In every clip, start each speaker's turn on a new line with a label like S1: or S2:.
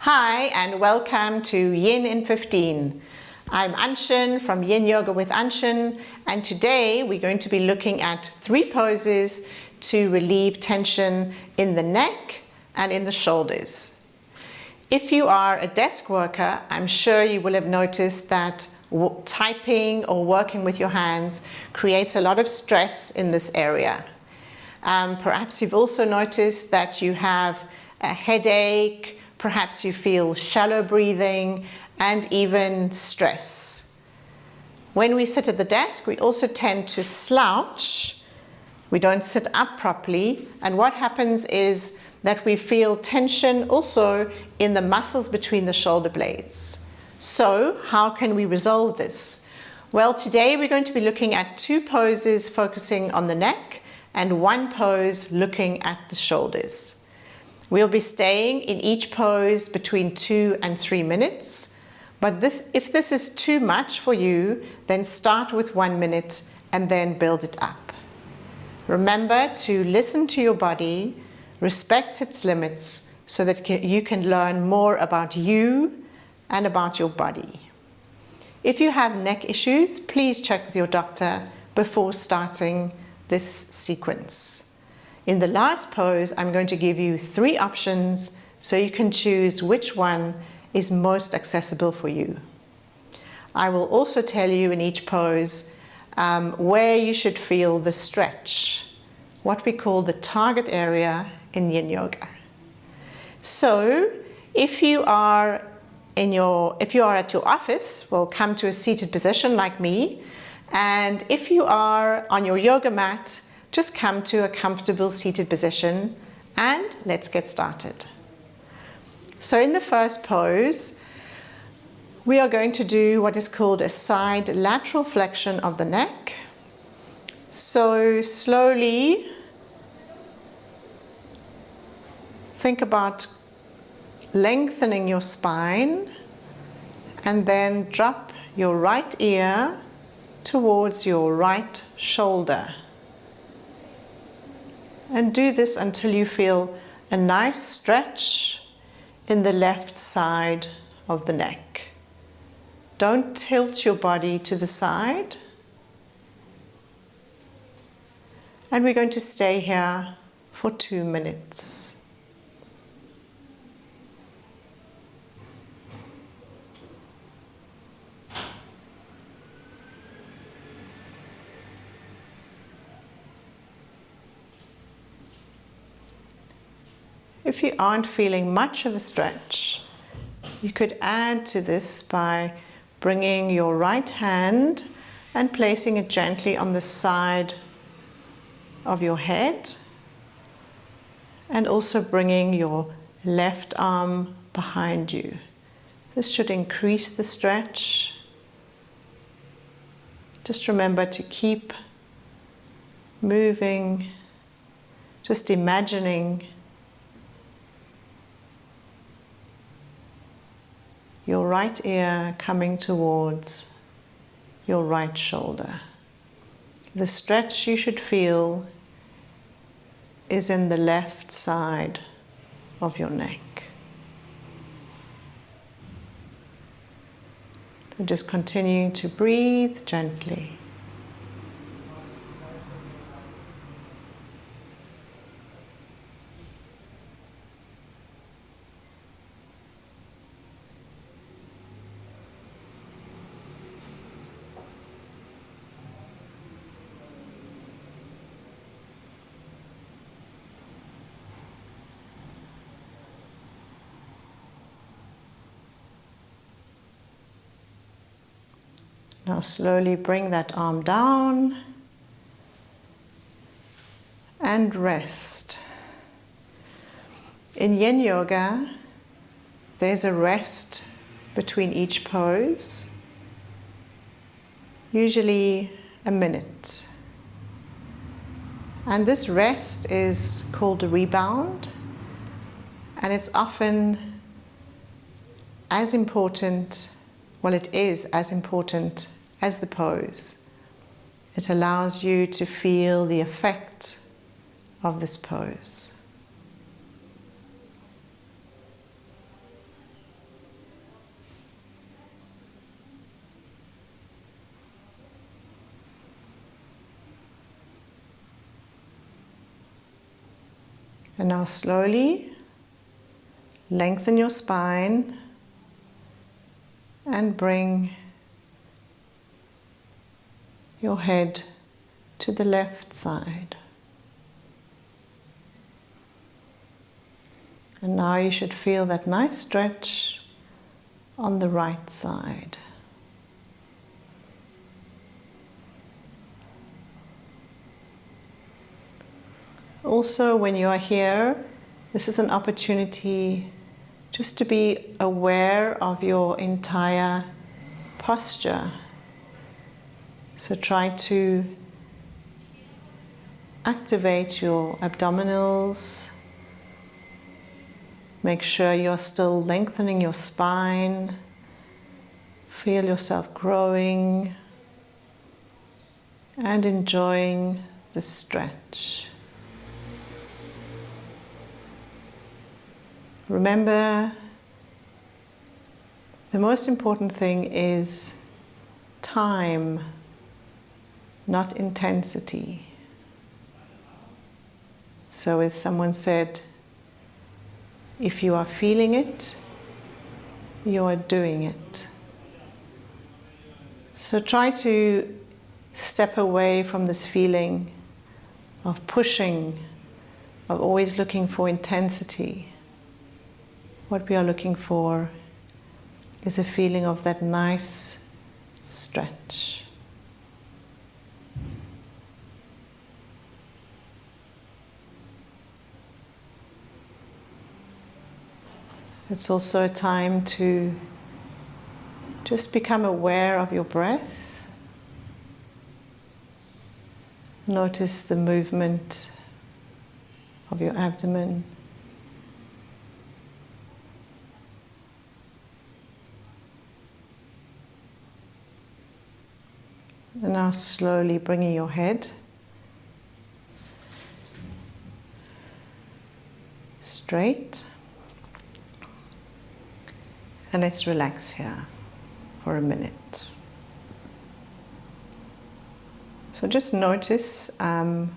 S1: Hi and welcome to Yin in 15. I'm Annchen from Yin Yoga with Annchen, and today we're going to be looking at 3 poses to relieve tension in the neck and in the shoulders. If you are a desk worker, I'm sure you will have noticed that typing or working with your hands creates a lot of stress in this area. Perhaps you've also noticed that you have a headache. Perhaps you feel shallow breathing and even stress. When we sit at the desk, we also tend to slouch. We don't sit up properly, and what happens is that we feel tension also in the muscles between the shoulder blades. So how can we resolve this? Well, today we're going to be looking at 2 poses focusing on the neck and 1 pose looking at the shoulders. We'll be staying in each pose between 2 and 3 minutes, but if this is too much for you, then start with 1 minute and then build it up. Remember to listen to your body, respect its limits, so that you can learn more about you and about your body. If you have neck issues, please check with your doctor before starting this sequence. In the last pose, I'm going to give you 3 options so you can choose which one is most accessible for you. I will also tell you in each pose where you should feel the stretch, what we call the target area in yin yoga. So if you are at your office, well, come to a seated position like me, and if you are on your yoga mat, just come to a comfortable seated position and let's get started. So in the first pose, we are going to do what is called a side lateral flexion of the neck. So slowly think about lengthening your spine and then drop your right ear towards your right shoulder. And do this until you feel a nice stretch in the left side of the neck. Don't tilt your body to the side. And we're going to stay here for 2 minutes. If you aren't feeling much of a stretch, you could add to this by bringing your right hand and placing it gently on the side of your head, and also bringing your left arm behind you. This should increase the stretch. Just remember to keep moving, just imagining your right ear coming towards your right shoulder. The stretch you should feel is in the left side of your neck. So just continuing to breathe gently. Now slowly bring that arm down and rest. In yin yoga, there's a rest between each pose, usually a minute. And this rest is called a rebound, and it's often as important, well, it is as important as the pose. It allows you to feel the effect of this pose. And now slowly lengthen your spine and bring your head to the left side. And now you should feel that nice stretch on the right side. Also, when you are here, this is an opportunity just to be aware of your entire posture. So try to activate your abdominals. Make sure you're still lengthening your spine. Feel yourself growing and enjoying the stretch. Remember, the most important thing is time, not intensity. So as someone said, if you are feeling it, you are doing it. So try to step away from this feeling of pushing, of always looking for intensity. What we are looking for is a feeling of that nice stretch. It's also a time to just become aware of your breath. Notice the movement of your abdomen. And now slowly bringing your head straight. And let's relax here for a minute. So just notice the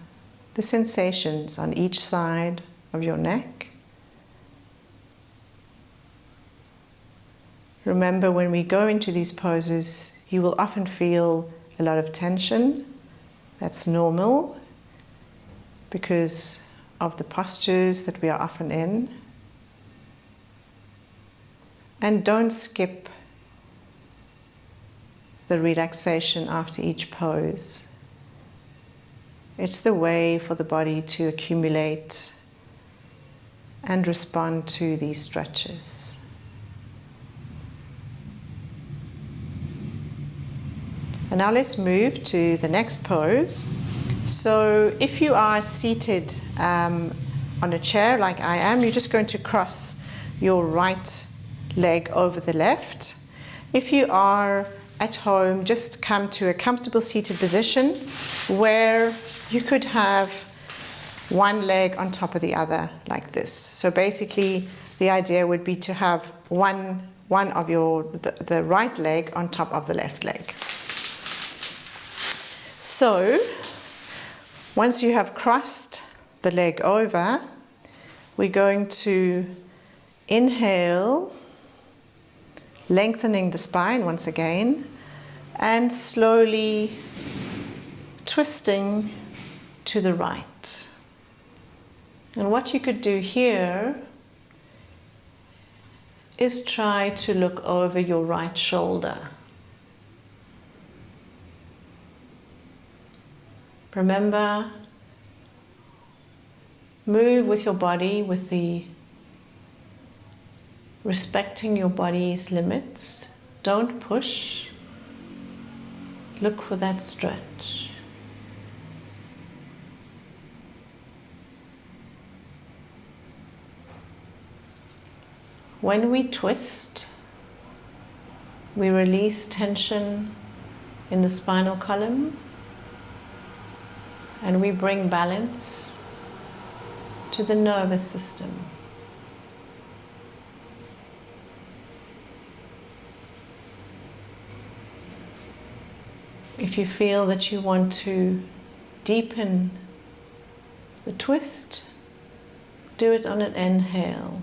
S1: sensations on each side of your neck. Remember, when we go into these poses, you will often feel a lot of tension. That's normal because of the postures that we are often in. And don't skip the relaxation after each pose. It's the way for the body to accumulate and respond to these stretches. And now let's move to the next pose. So if you are seated on a chair like I am, you're just going to cross your right leg over the left. If you are at home, just come to a comfortable seated position where you could have one leg on top of the other like this. So basically the idea would be to have one of the right leg on top of the left leg. So once you have crossed the leg over, we're going to inhale, lengthening the spine once again, and slowly twisting to the right. And what you could do here is try to look over your right shoulder. Remember, move with your body, with the respecting your body's limits. Don't push. Look for that stretch. When we twist, we release tension in the spinal column, and we bring balance to the nervous system. If you feel that you want to deepen the twist, Do it on an inhale.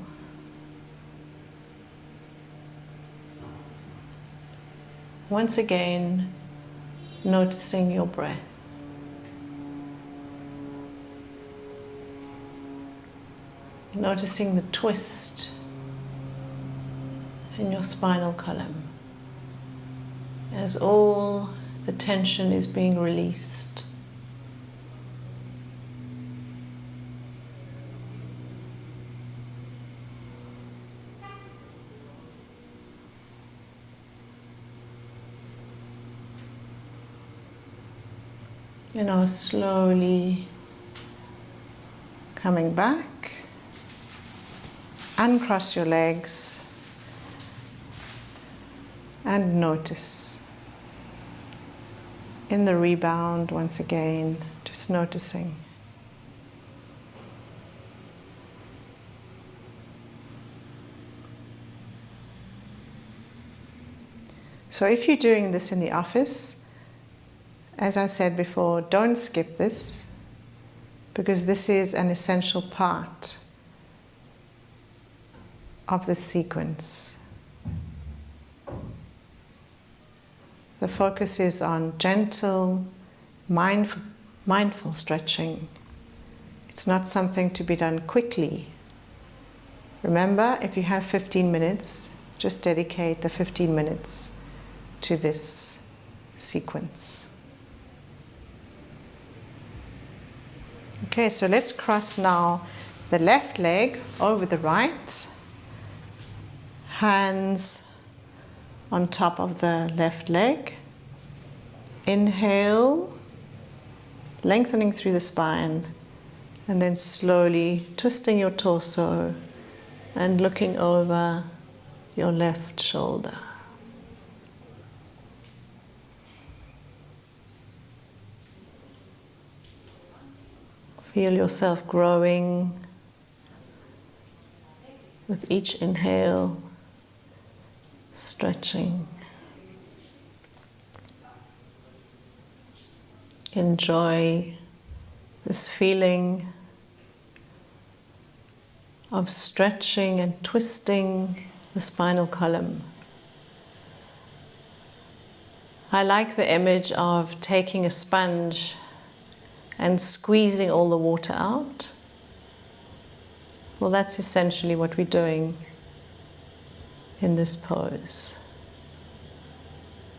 S1: Once again, noticing your breath. Noticing the twist in your spinal column as all the tension is being released. You know, slowly coming back, uncross your legs and notice. In the rebound, once again, just noticing. So if you're doing this in the office, as I said before, don't skip this, because this is an essential part of this sequence. The focus is on gentle, mindful stretching. It's not something to be done quickly. Remember, if you have 15 minutes, just dedicate the 15 minutes to this sequence. Okay, so let's cross now the left leg over the right. Hands on top of the left leg. Inhale, lengthening through the spine, and then slowly twisting your torso and looking over your left shoulder. Feel yourself growing with each inhale, stretching. Enjoy this feeling of stretching and twisting the spinal column. I like the image of taking a sponge and squeezing all the water out. Well, that's essentially what we're doing in this pose.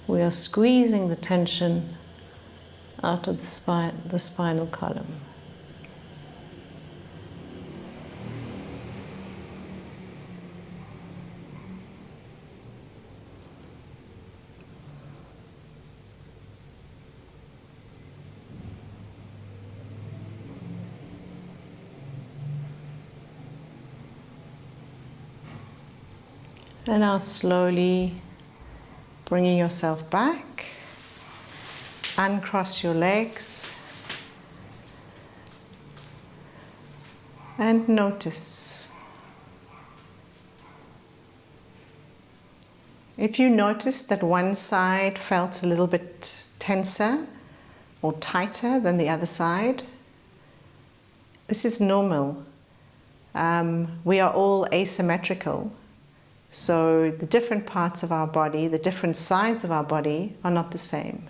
S1: We are squeezing the tension out of the spinal column. And now slowly bringing yourself back, uncross your legs, and notice. If you notice that one side felt a little bit tenser or tighter than the other side, this is normal. We are all asymmetrical. So the different parts of our body, the different sides of our body are not the same.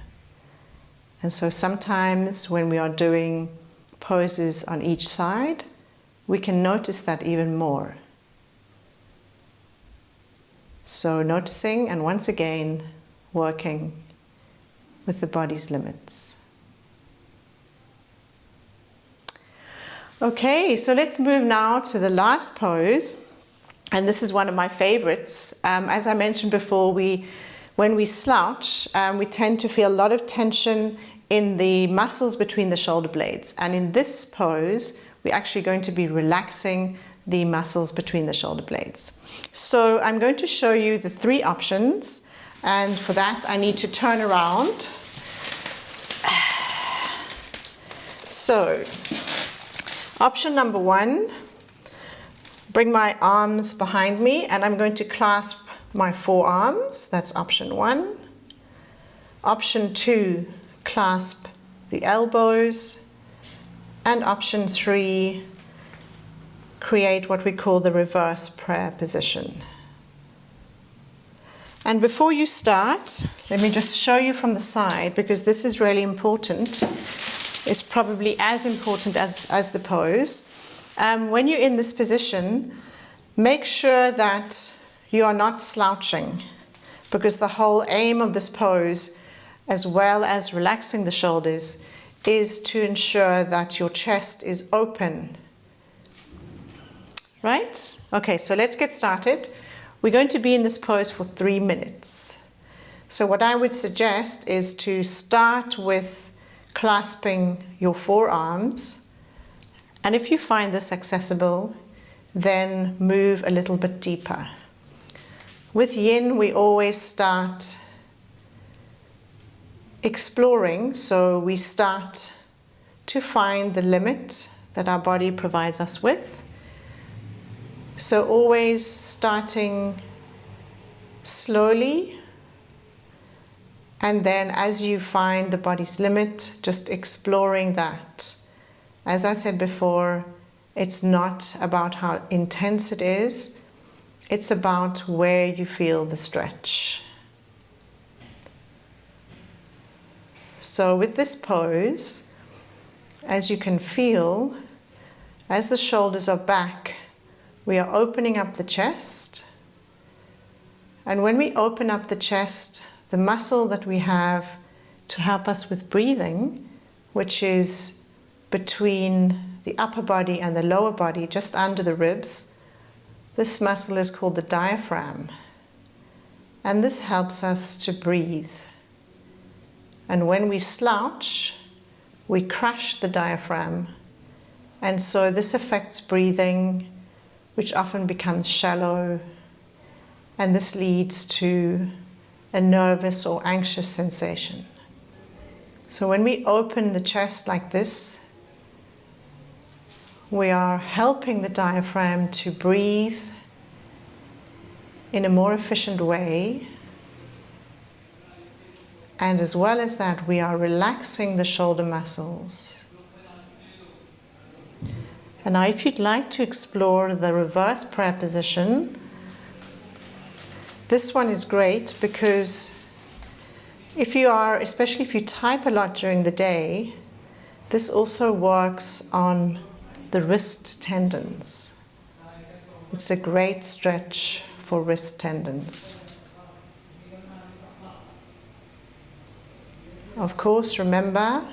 S1: And so sometimes when we are doing poses on each side, we can notice that even more. So noticing and once again working with the body's limits. Okay, so let's move now to the last pose. And this is one of my favorites. As I mentioned before, when we slouch, we tend to feel a lot of tension in the muscles between the shoulder blades. And in this pose, we're actually going to be relaxing the muscles between the shoulder blades. So I'm going to show you the 3 options. And for that, I need to turn around. So, option number 1. Bring my arms behind me and I'm going to clasp my forearms. That's option 1. Option 2, clasp the elbows. And option 3, create what we call the reverse prayer position. And before you start, let me just show you from the side, because this is really important. It's probably as important as the pose. When you're in this position, make sure that you are not slouching, because the whole aim of this pose, as well as relaxing the shoulders, is to ensure that your chest is open. Right? Okay, so let's get started. We're going to be in this pose for 3 minutes. So what I would suggest is to start with clasping your forearms. And if you find this accessible, then move a little bit deeper. With yin, we always start exploring, so we start to find the limit that our body provides us with. So always starting slowly, and then as you find the body's limit, just exploring that. As I said before, it's not about how intense it is, it's about where you feel the stretch. So with this pose, as you can feel, as the shoulders are back, we are opening up the chest. And when we open up the chest, the muscle that we have to help us with breathing, which is between the upper body and the lower body, just under the ribs, this muscle is called the diaphragm. And this helps us to breathe. And when we slouch, we crush the diaphragm. And so this affects breathing, which often becomes shallow, and this leads to a nervous or anxious sensation. So when we open the chest like this, we are helping the diaphragm to breathe in a more efficient way, and as well as that, we are relaxing the shoulder muscles. And now if you'd like to explore the reverse prayer position, this one is great because if you are, especially if you type a lot during the day, this also works on the wrist tendons. It's a great stretch for wrist tendons. Of course, remember,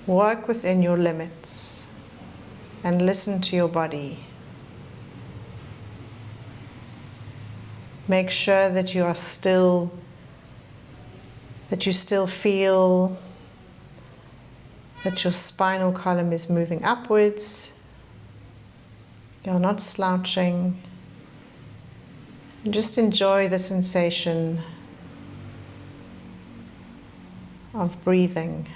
S1: work within your limits and listen to your body. Make sure that you are still, that you still feel that your spinal column is moving upwards. You're not slouching. And just enjoy the sensation of breathing.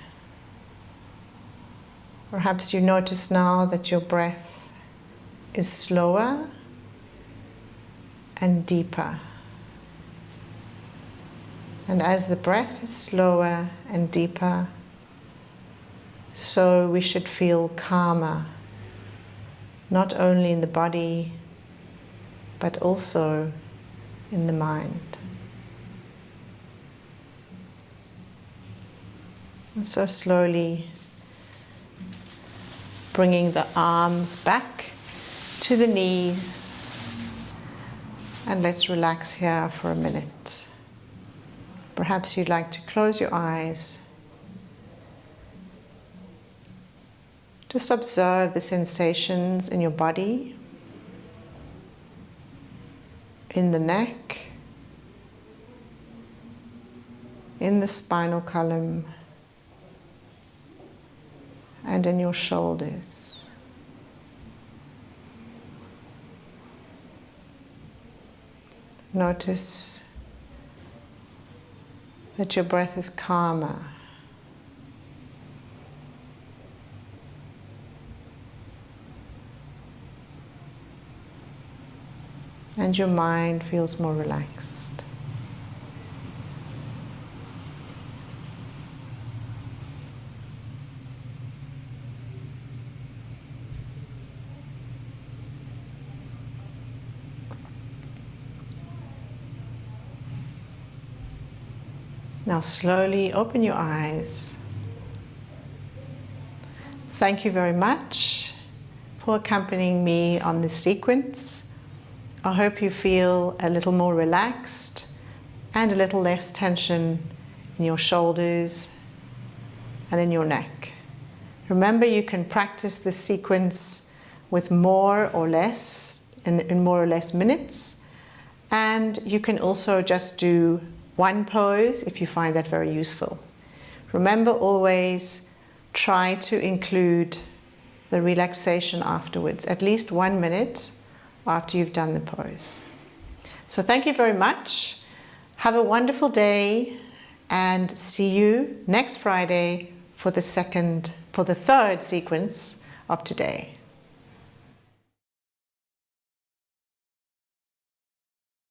S1: Perhaps you notice now that your breath is slower and deeper. And as the breath is slower and deeper, so we should feel calmer, not only in the body, but also in the mind. And so slowly bringing the arms back to the knees, and let's relax here for a minute. Perhaps you'd like to close your eyes. Just observe the sensations in your body, in the neck, in the spinal column, and in your shoulders. Notice that your breath is calmer. And your mind feels more relaxed. Now slowly open your eyes. Thank you very much for accompanying me on this sequence. I hope you feel a little more relaxed and a little less tension in your shoulders and in your neck. Remember, you can practice this sequence with more or less, in more or less minutes, and you can also just do one pose if you find that very useful. Remember, always try to include the relaxation afterwards, at least 1 minute after you've done the pose. So thank you very much. Have a wonderful day and see you next Friday for the third sequence of today.